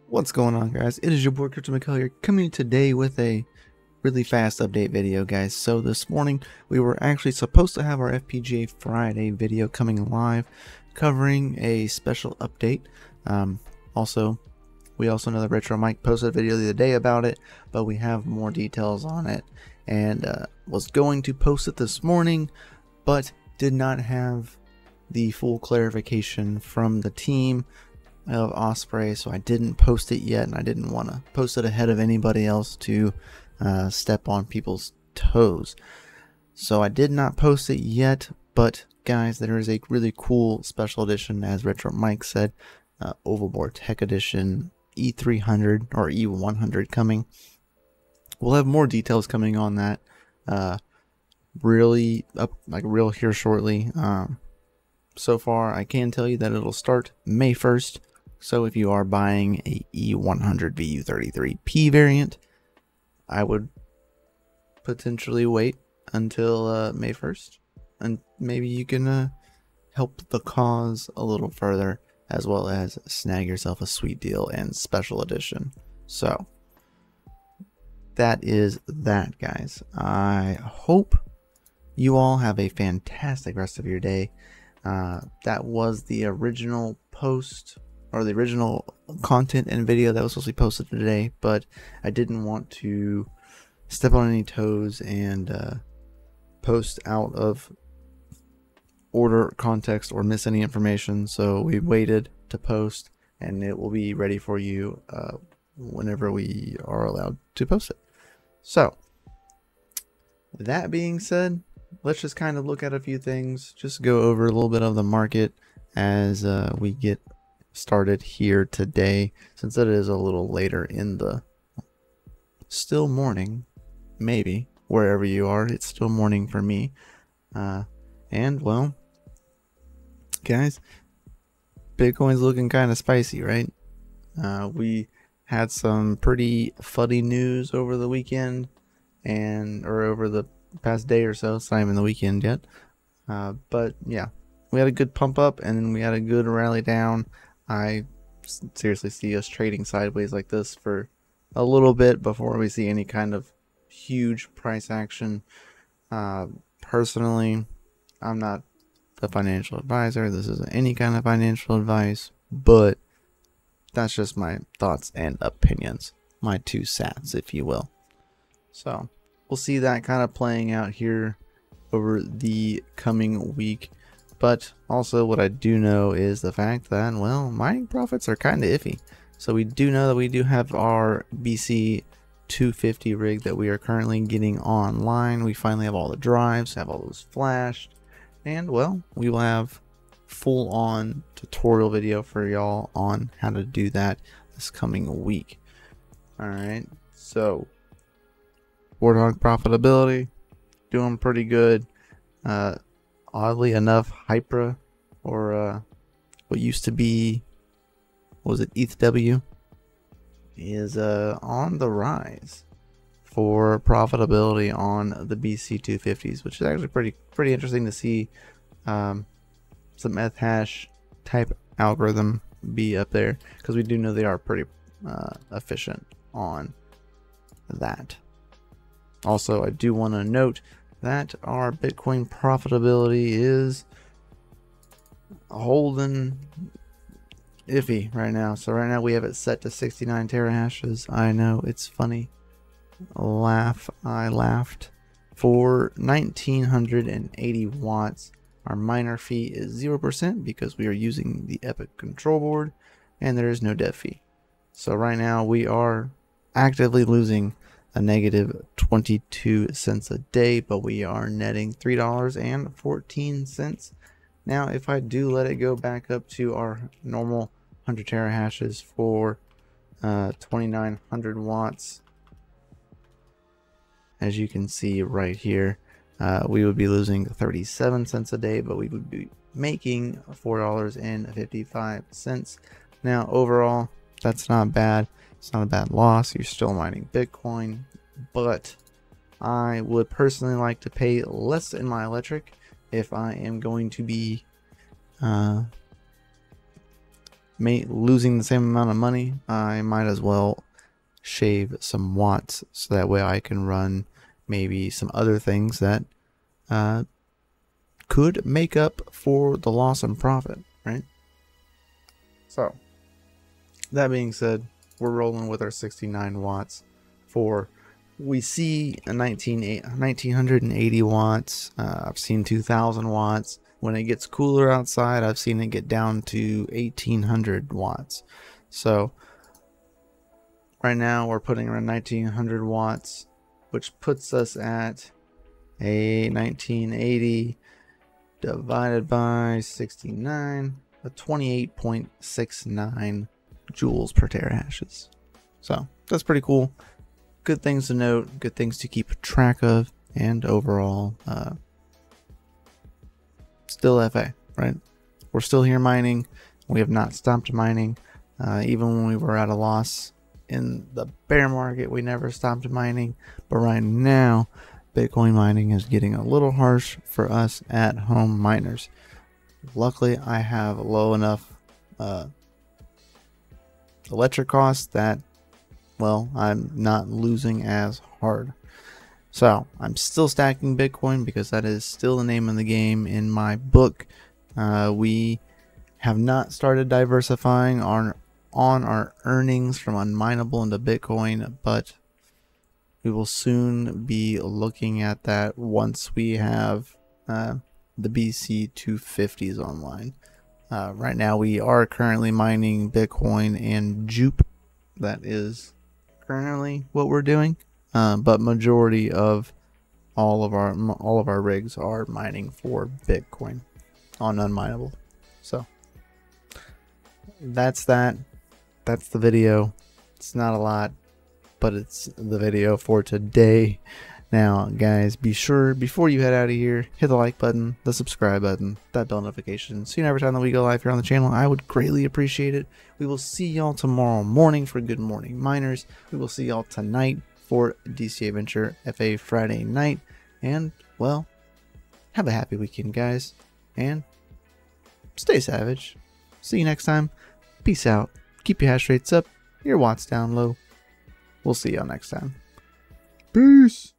What's going on, guys? It is your boy CryptoMykel here, coming today with a really fast update video, guys. So this morning we were actually supposed to have our FPGA Friday video coming live, covering a special update. We also know that RetroMike posted a video the other day about it, but we have more details on it, and was going to post it this morning, but did not have the full clarification from the team of Osprey, so I didn't post it yet, and I didn't want to post it ahead of anybody else to step on people's toes. So I did not post it yet, but guys, there is a really cool special edition, as RetroMike said, Overboard Tech Edition E300 or E100 coming. We'll have more details coming on that really real here shortly. So far I can tell you that it'll start May 1st. So if you are buying a E100 VU33P variant, I would potentially wait until May 1st, and maybe you can help the cause a little further, as well as snag yourself a sweet deal and special edition. So that is that, guys. I hope you all have a fantastic rest of your day. That was the original post, or the original content and video that was supposed to be posted today, but I didn't want to step on any toes and post out of order, context, or miss any information, so we waited to post, and it will be ready for you whenever we are allowed to post it. So with that being said, let's just kind of look at a few things, just go over a little bit of the market as we get started here today, since it is a little later in the still morning, maybe wherever you are, it's still morning for me. And well, guys, Bitcoin's looking kind of spicy, right? We had some pretty funny news over the weekend, or over the past day or so. It's not even the weekend yet, but yeah, we had a good pump up, and then we had a good rally down. I seriously see us trading sideways like this for a little bit before we see any kind of huge price action. Personally, I'm not the financial advisor. This isn't any kind of financial advice, but that's just my thoughts and opinions, my 2 cents, if you will. So we'll see that kind of playing out here over the coming week. But also what I do know is the fact that, well, mining profits are kind of iffy. So we do know that we do have our BC 250 rig that we are currently getting online. We finally have all the drives, have all those flashed, and well, we will have full on tutorial video for y'all on how to do that this coming week. Alright, so Warthog profitability doing pretty good. Oddly enough, Hypra, or what used to be, what was it, ETHW, is on the rise for profitability on the BC 250s, which is actually pretty interesting to see some Ethash type algorithm be up there, because we do know they are pretty efficient on that. Also, I do want to note that our Bitcoin profitability is holding iffy right now. So right now we have it set to 69 terahashes. I know, it's funny. I laughed. For 1980 watts, our miner fee is 0% because we are using the Epic control board, and there is no dev fee. So right now we are actively losing a negative 22 cents a day, but we are netting $3.14. Now if I do let it go back up to our normal 100 terahashes for 2900 watts, as you can see right here, we would be losing 37 cents a day, but we would be making $4.55. Now overall, that's not bad. It's not a bad loss. You're still mining Bitcoin, but I would personally like to pay less in my electric if I am going to be losing the same amount of money, I might as well shave some watts so that way I can run maybe some other things that could make up for the loss in profit, right? So that being said, we're rolling with our 69 watts for, we see a 1980 watts. I've seen 2000 watts. When it gets cooler outside, I've seen it get down to 1800 watts. So right now we're putting around 1900 watts, which puts us at a 1980 divided by 69, a 28.69 joules per terahashes. So that's pretty cool. Good things to note, good things to keep track of, and overall, still FA, right? We're still here mining. We have not stopped mining. Even when we were at a loss in the bear market, we never stopped mining. But right now, Bitcoin mining is getting a little harsh for us at home miners. Luckily, I have low enough electric costs that, well, I'm not losing as hard. So I'm still stacking Bitcoin because that is still the name of the game in my book. We have not started diversifying on our earnings from unminable into Bitcoin, but we will soon be looking at that once we have the BC 250s online. Right now we are currently mining Bitcoin and Jupe. That is currently what we're doing. But majority of all of our rigs are mining for Bitcoin on unminable. So that's that. That's the video. It's not a lot, but it's the video for today. Now, guys, be sure before you head out of here, hit the like button, the subscribe button, that bell notification. So every time that we go live here on the channel, I would greatly appreciate it. We will see y'all tomorrow morning for Good Morning Miners. We will see y'all tonight for DCA Adventure FA Friday night. And, well, have a happy weekend, guys. And stay savage. See you next time. Peace out. Keep your hash rates up, your watts down low. We'll see y'all next time. Peace.